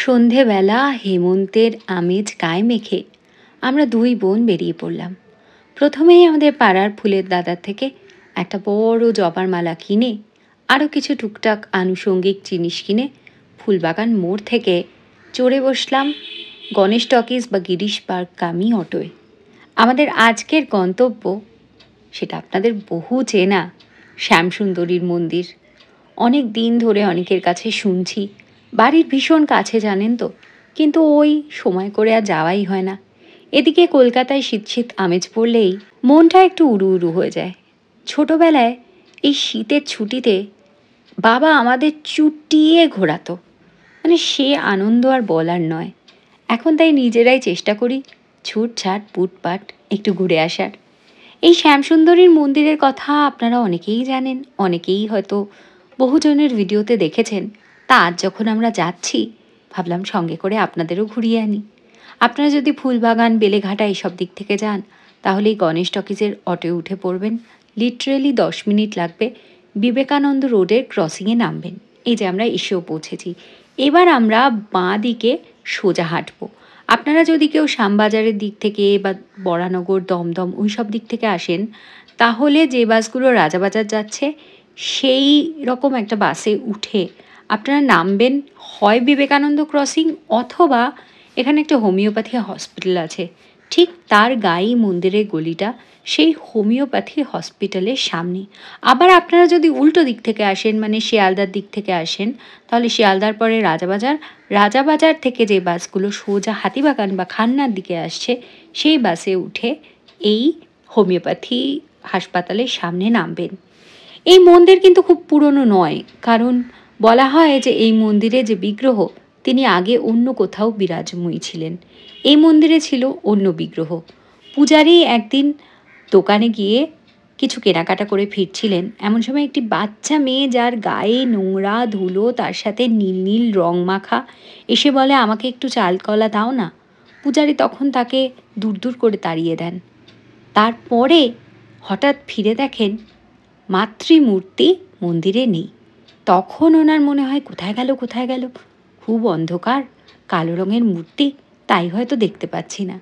সন্ধেবেলা হেমন্তের আমেজ গায়ে মেখে আমরা দুই বোন বেরিয়ে পড়লাম। প্রথমেই আমাদের পাড়ার ফুলের দাদার থেকে একটা বড় জবার মালা কিনে আরও কিছু টুকটাক আনুষঙ্গিক জিনিস কিনে ফুলবাগান মোড় থেকে চড়ে বসলাম গণেশ টকিজ বা গিরিশ পার্কগামী অটোয়। আমাদের আজকের গন্তব্য সেটা আপনাদের বহু চেনা শ্যামসুন্দরীর মন্দির। অনেক দিন ধরে অনেকের কাছে শুনছি, বাড়ির ভীষণ কাছে জানেন তো, কিন্তু ওই সময় করে আর যাওয়াই হয় না। এদিকে কলকাতায় শীত শীত আমেজ পড়লেই মনটা একটু উড়ু উড়ু হয়ে যায়। ছোটবেলায় এই শীতের ছুটিতে বাবা আমাদের চুটিয়ে ঘোরাতো, মানে সে আনন্দ আর বলার নয়। এখন তাই নিজেরাই চেষ্টা করি ছুটছাট পুটপাট একটু ঘুরে আসার। এই শ্যামসুন্দরীর মন্দিরের কথা আপনারা অনেকেই জানেন, অনেকেই হয়তো বহুজনের ভিডিওতে দেখেছেন। তা আজ যখন আমরা যাচ্ছি ভাবলাম সঙ্গে করে আপনাদেরও ঘুরিয়ে আনি। আপনারা যদি ফুলবাগান, বেলেঘাটা এইসব দিক থেকে যান তাহলে এই গণেশ টকিজের অটোয় উঠে পড়বেন। লিটারেলি 10 মিনিট লাগবে। বিবেকানন্দ রোডের ক্রসিংয়ে নামবেন। এই যে আমরা এসেও পৌঁছেছি। এবার আমরা বাঁ দিকে সোজা হাঁটবো। আপনারা যদি কেউ শ্যামবাজারের দিক থেকে বা বরানগর, দমদম ওই সব দিক থেকে আসেন তাহলে যে বাসগুলো রাজাবাজার যাচ্ছে সেই রকম একটা বাসে উঠে আপনারা নামবেন হয় বিবেকানন্দ ক্রসিং, অথবা এখানে একটা হোমিওপ্যাথি হসপিটাল আছে, ঠিক তার গায়েই মন্দিরের গলিটা, সেই হোমিওপ্যাথি হসপিটালের সামনে। আবার আপনারা যদি উল্টো দিক থেকে আসেন, মানে শিয়ালদার দিক থেকে আসেন, তাহলে শিয়ালদার পরে রাজাবাজার, রাজাবাজার থেকে যে বাসগুলো সোজা হাতিবাগান বা খান্নার দিকে আসছে সেই বাসে উঠে এই হোমিওপ্যাথি হাসপাতালের সামনে নামবেন। এই মন্দির কিন্তু খুব পুরনো নয়, কারণ বলা হয় যে এই মন্দিরে যে বিগ্রহ তিনি আগে অন্য কোথাও বিরাজময়ী ছিলেন। এই মন্দিরে ছিল অন্য বিগ্রহ। পূজারী একদিন দোকানে গিয়ে কিছু কেনাকাটা করে ফিরছিলেন, এমন সময় একটি বাচ্চা মেয়ে যার গায়ে নোংরা ধুলো তার সাথে নীল নীল রং মাখা এসে বলে, আমাকে একটু চালকলা দাও না। পূজারী তখন তাকে দূর দূর করে তাড়িয়ে দেন। তারপরে হঠাৎ ফিরে দেখেন মাতৃমূর্তি মন্দিরে নেই। তখন ওনার মনে হয় কোথায় গেল কোথায় গেল, খুব অন্ধকার, কালো রঙের মূর্তি, তাই হয়তো দেখতে পাচ্ছি না।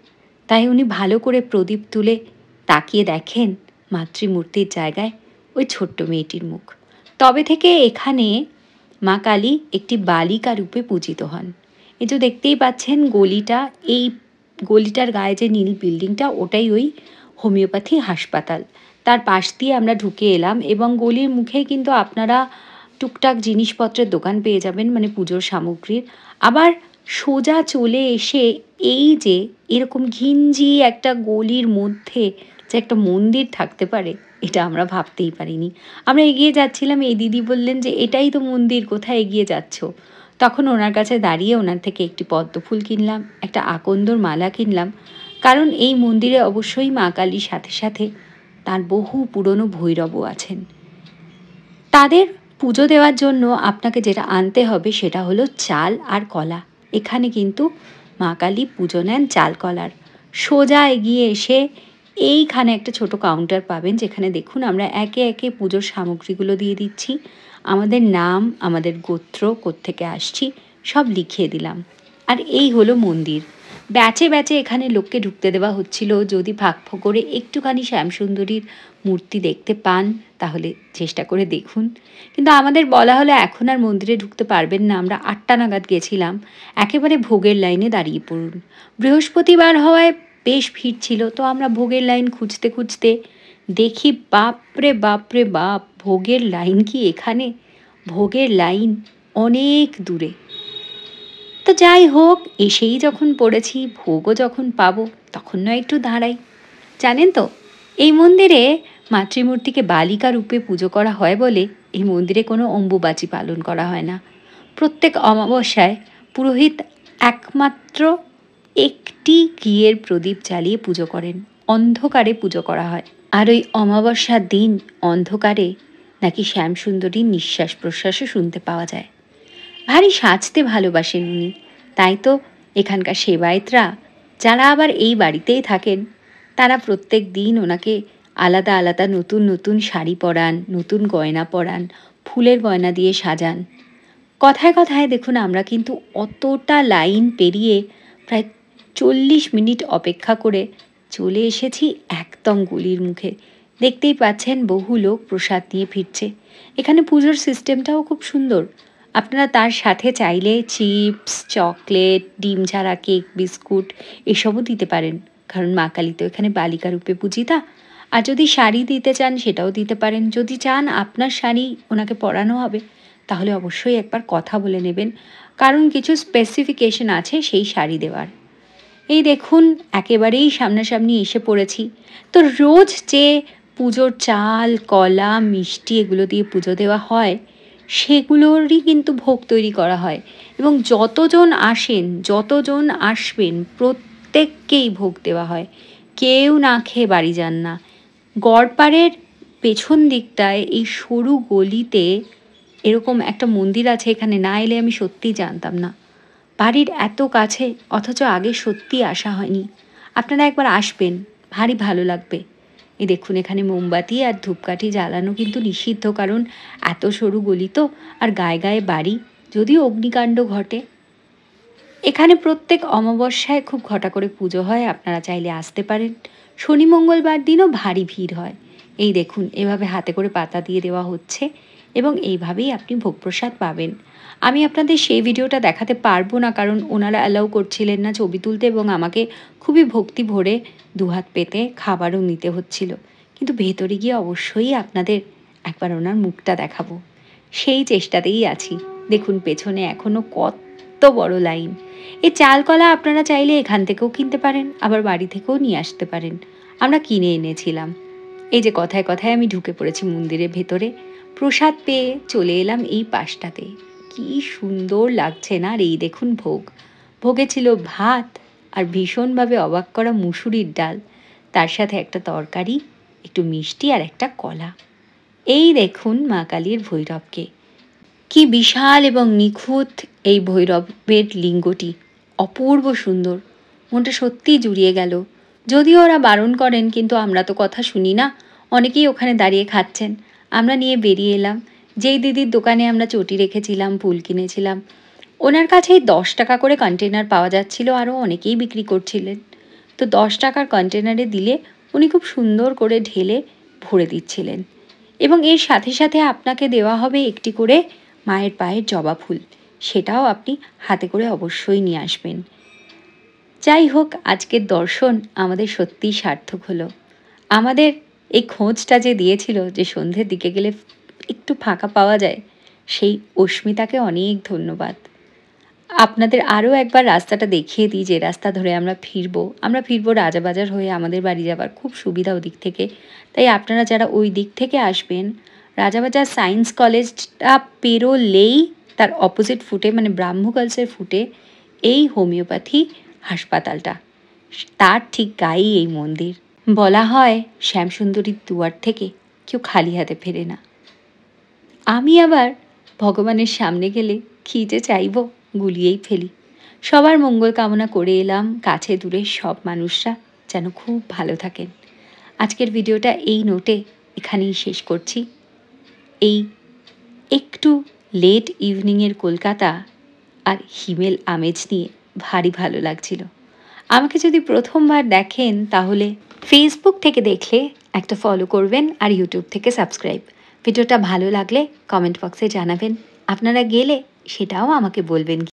তাই উনি ভালো করে প্রদীপ তুলে তাকিয়ে দেখেন মাতৃমূর্তির জায়গায় ওই ছোট্ট মেয়েটির মুখ। তবে থেকে এখানে মা কালী একটি বালিকা রূপে পূজিত হন। এই যে দেখতেই পাচ্ছেন গলিটা, এই গলিটার গায়ে যে নীল বিল্ডিংটা ওটাই ওই হোমিওপ্যাথি হাসপাতাল। তার পাশ দিয়ে আমরা ঢুকে এলাম এবং গলির মুখেই কিন্তু আপনারা টুকটাক জিনিসপত্রের দোকান পেয়ে যাবেন, মানে পুজোর সামগ্রীর। আবার সোজা চলে এসে এই যে এরকম ঘিঞ্জি একটা গলির মধ্যে যে একটা মন্দির থাকতে পারে, এটা আমরা ভাবতেই পারিনি। আমরা এগিয়ে যাচ্ছিলাম, এই দিদি বললেন যে এটাই তো মন্দির, কোথায় এগিয়ে যাচ্ছ? তখন ওনার কাছে দাঁড়িয়ে ওনার থেকে একটি পদ্ম ফুল কিনলাম, একটা আকন্দর মালা কিনলাম, কারণ এই মন্দিরে অবশ্যই মা কালীর সাথে সাথে তার বহু পুরনো ভৈরবও আছেন। তাদের পুজো দেওয়ার জন্য আপনাকে যেটা আনতে হবে সেটা হলো চাল আর কলা। এখানে কিন্তু মা কালী পুজো নেন চাল কলার। সোজা এগিয়ে এসে এইখানে একটা ছোট কাউন্টার পাবেন, যেখানে দেখুন আমরা একে একে পুজোর সামগ্রীগুলো দিয়ে দিচ্ছি। আমাদের নাম, আমাদের গোত্র, কোত্থেকে আসছি সব লিখিয়ে দিলাম। আর এই হলো মন্দির। ব্যাচে ব্যাচে এখানে লোককে ঢুকতে দেওয়া হচ্ছিল। যদি ভাগ করে একটুখানি শ্যামসুন্দরীর মূর্তি দেখতে পান তাহলে চেষ্টা করে দেখুন। কিন্তু আমাদের বলা হলো এখন আর মন্দিরে ঢুকতে পারবেন না। আমরা 8টা নাগাদ গেছিলাম, একেবারে ভোগের লাইনে দাঁড়িয়ে পড়ুন। বৃহস্পতিবার হওয়ায় বেশ ভিড় ছিল, তো আমরা ভোগের লাইন খুঁজতে খুঁজতে দেখি বাপরে বাপরে বাপ, ভোগের লাইন কি এখানে? ভোগের লাইন অনেক দূরে। তো যাই হোক, এসেই যখন পড়েছি, ভোগও যখন পাবো তখন নয় একটু দাঁড়াই। জানেন তো, এই মন্দিরে মাতৃমূর্তিকে বালিকা রূপে পুজো করা হয় বলে এই মন্দিরে কোনো অম্বুবাচী পালন করা হয় না। প্রত্যেক অমাবস্যায় পুরোহিত একমাত্র একটি ঘিয়ের প্রদীপ জ্বালিয়ে পুজো করেন। অন্ধকারে পুজো করা হয়। আর ওই অমাবস্যার দিন অন্ধকারে নাকি শ্যামসুন্দরীর নিঃশ্বাস প্রশ্বাসও শুনতে পাওয়া যায়। ভারী সাজতে ভালোবাসেন উনি, তাই তো এখানকার সেবায়েতরা যারা আবার এই বাড়িতেই থাকেন তারা প্রত্যেক দিন ওনাকে আলাদা আলাদা নতুন নতুন শাড়ি পরান, নতুন গয়না পরান, ফুলের গয়না দিয়ে সাজান। কথায় কথায় দেখুন আমরা কিন্তু অতটা লাইন পেরিয়ে প্রায় 40 মিনিট অপেক্ষা করে চলে এসেছি একদম গলির মুখে। দেখতেই পাচ্ছেন বহু লোক প্রসাদ নিয়ে ফিরছে। এখানে পুজোর সিস্টেমটাও খুব সুন্দর। আপনারা তার সাথে চাইলে চিপস, চকলেট, ডিম ছাড়া কেক, বিস্কুট এসবও দিতে পারেন। কারণ মা কালী তো এখানে বালিকা রূপে পূজিতা। আর যদি শাড়ি দিতে চান সেটাও দিতে পারেন। যদি চান আপনার শাড়ি ওনাকে পরানো হবে, তাহলে অবশ্যই একবার কথা বলে নেবেন, কারণ কিছু স্পেসিফিকেশন আছে সেই শাড়ি দেওয়ার। এই দেখুন একেবারেই সামনাসামনি এসে পড়েছি। তো রোজ যে পুজোর চাল, কলা, মিষ্টি এগুলো দিয়ে পুজো দেওয়া হয়, সেগুলোরই কিন্তু ভোগ তৈরি করা হয় এবং যতজন আসবেন প্রত্যেককেই ভোগ দেওয়া হয়। কেউ না খেয়ে বাড়ি যান না। গড়পাড়ের পেছন দিকটায় এই সরু গলিতে এরকম একটা মন্দির আছে, এখানে না এলে আমি সত্যিই জানতাম না। বাড়ির এত কাছে, অথচ আগে সত্যিই আসা হয়নি। আপনারা একবার আসবেন, ভারী ভালো লাগবে। এই দেখুন এখানে মোমবাতি আর ধূপকাঠি জ্বালানো কিন্তু নিষিদ্ধ, কারণ এত সরু গলি তো, আর গায়ে গায়ে বাড়ি, যদিও অগ্নিকাণ্ড ঘটে। এখানে প্রত্যেক অমাবস্যায় খুব ঘটা করে পুজো হয়, আপনারা চাইলে আসতে পারেন। শনি মঙ্গলবার দিনও ভারী ভিড় হয়। এই দেখুন এভাবে হাতে করে পাতা দিয়ে দেওয়া হচ্ছে এবং এইভাবেই আপনি ভোগ প্রসাদ পাবেন। আমি আপনাদের সেই ভিডিওটা দেখাতে পারবো না, কারণ ওনারা অ্যালাউ করছিলেন না ছবি তুলতে এবং আমাকে খুবই ভক্তি ভরে দুহাত পেতে খাবারও নিতে হচ্ছিল। কিন্তু ভেতরে গিয়ে অবশ্যই আপনাদের একবার ওনার মুখটা দেখাবো, সেই চেষ্টাতেই আছি। দেখুন পেছনে এখনও কত বড় লাইন। এই চালকলা আপনারা চাইলে এখান থেকেও কিনতে পারেন, আবার বাড়ি থেকেও নিয়ে আসতে পারেন। আমরা কিনে এনেছিলাম। এই যে কথায় কথায় আমি ঢুকে পড়েছি মন্দিরের ভেতরে। প্রসাদ পেয়ে চলে এলাম এই পাশটাতে। কি সুন্দর লাগছে না? আর এই দেখুন ভোগ। ভোগে ছিল ভাত আর ভীষণভাবে অবাক করা মুসুরির ডাল, তার সাথে একটা তরকারি, একটু মিষ্টি আর একটা কলা। এই দেখুন মা কালীর ভৈরবকে। কি বিশাল এবং নিখুঁত এই ভৈরবের লিঙ্গটি, অপূর্ব সুন্দর। মনটা সত্যিই জুড়িয়ে গেল। যদিও ওরা বারণ করেন, কিন্তু আমরা তো কথা শুনি না। অনেকেই ওখানে দাঁড়িয়ে খাচ্ছেন, আমরা নিয়ে বেরিয়ে এলাম। যেই দিদির দোকানে আমরা চটি রেখেছিলাম, ফুল কিনেছিলাম, ওনার কাছেই 10 টাকা করে কন্টেনার পাওয়া যাচ্ছিল, আরও অনেকেই বিক্রি করছিলেন। তো 10 টাকার কন্টেনারে দিলে উনি খুব সুন্দর করে ঢেলে ভরে দিচ্ছিলেন। এবং এর সাথে সাথে আপনাকে দেওয়া হবে একটি করে মায়ের পায়ের জবা ফুল, সেটাও আপনি হাতে করে অবশ্যই নিয়ে আসবেন। যাই হোক, আজকের দর্শন আমাদের সত্যিই সার্থক হলো। আমাদের এই খোঁজটা যে দিয়েছিল যে সন্ধ্যের দিকে গেলে একটু ফাঁকা পাওয়া যায়, সেই অস্মিতাকে অনেক ধন্যবাদ। আপনাদের আরও একবার রাস্তাটা দেখিয়ে দিই, যে রাস্তা ধরে আমরা ফিরবো রাজাবাজার হয়ে আমাদের বাড়ি যাবার খুব সুবিধা ওদিক থেকে। তাই আপনারা যারা ওই দিক থেকে আসবেন, রাজাবাজার সায়েন্স কলেজটা পেরোলেই তার অপোজিট ফুটে, মানে ব্রাহ্ম গার্লসের ফুটে এই হোমিওপ্যাথি হাসপাতালটা, তার ঠিক গায়েই এই মন্দির। বলা হয় শ্যামসুন্দরীর দুয়ার থেকে কেউ খালি হাতে ফেরে না। আমি আবার ভগবানের সামনে গেলে কী যে চাইব, গুলিয়েই ফেলি। সবার মঙ্গল কামনা করে এলাম। কাছে দূরে সব মানুষরা যেন খুব ভালো থাকেন। আজকের ভিডিওটা এই নোটে এখানেই শেষ করছি। এই একটু লেট ইভিনিংয়ের কলকাতা আর হিমেল আমেজ নিয়ে ভারী ভালো লাগছিল। আমাকে যদি প্রথমবার দেখেন, তাহলে ফেসবুক থেকে দেখলে একটা ফলো করবেন, আর ইউটিউব থেকে সাবস্ক্রাইব। ভিডিওটা ভালো লাগলে কমেন্ট বক্সে জানাবেন। আপনারা গেলে সেটাও আমাকে বলবেন।